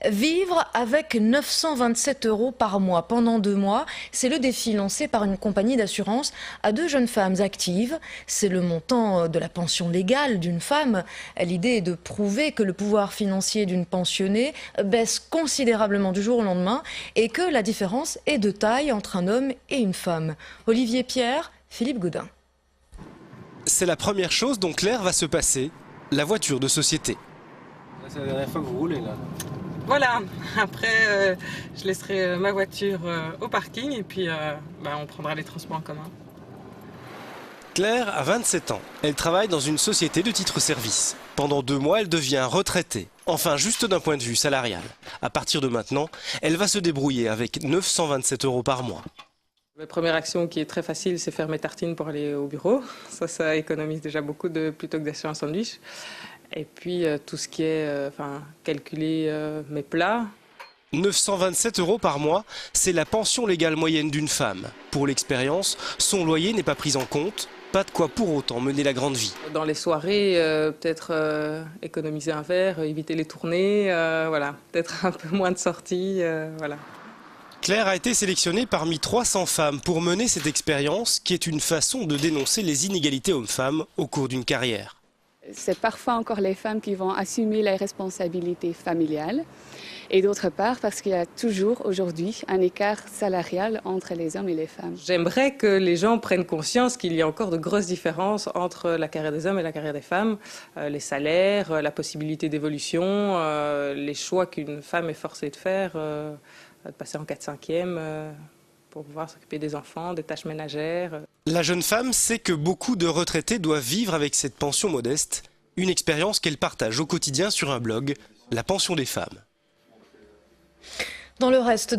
Vivre avec 927 € par mois pendant 2 mois, c'est le défi lancé par une compagnie d'assurance à 2 jeunes femmes actives. C'est le montant de la pension légale d'une femme. L'idée est de prouver que le pouvoir financier d'une pensionnée baisse considérablement du jour au lendemain et que la différence est de taille entre un homme et une femme. Olivier Pierre, Philippe Gaudin. C'est la première chose dont Claire va se passer, la voiture de société. C'est la dernière fois que vous roulez là. Voilà, après je laisserai ma voiture au parking et puis on prendra les transports en commun. Claire a 27 ans. Elle travaille dans une société de titres-service. Pendant 2 mois, elle devient retraitée. Enfin, juste d'un point de vue salarial. À partir de maintenant, elle va se débrouiller avec 927 € par mois. Ma première action qui est très facile, c'est faire mes tartines pour aller au bureau. Ça économise déjà beaucoup plutôt que d'acheter un sandwich. Et puis tout ce qui est calculer mes plats. 927 € par mois, c'est la pension légale moyenne d'une femme. Pour l'expérience, son loyer n'est pas pris en compte. Pas de quoi pour autant mener la grande vie. Dans les soirées, peut-être économiser un verre, éviter les tournées, peut-être un peu moins de sorties, voilà. Claire a été sélectionnée parmi 300 femmes pour mener cette expérience qui est une façon de dénoncer les inégalités hommes-femmes au cours d'une carrière. C'est parfois encore les femmes qui vont assumer les responsabilités familiales et d'autre part parce qu'il y a toujours aujourd'hui un écart salarial entre les hommes et les femmes. J'aimerais que les gens prennent conscience qu'il y a encore de grosses différences entre la carrière des hommes et la carrière des femmes. Les salaires, la possibilité d'évolution, les choix qu'une femme est forcée de faire, de passer en 4/5e pour pouvoir s'occuper des enfants, des tâches ménagères. La jeune femme sait que beaucoup de retraités doivent vivre avec cette pension modeste, une expérience qu'elle partage au quotidien sur un blog, La Pension des femmes. Dans le reste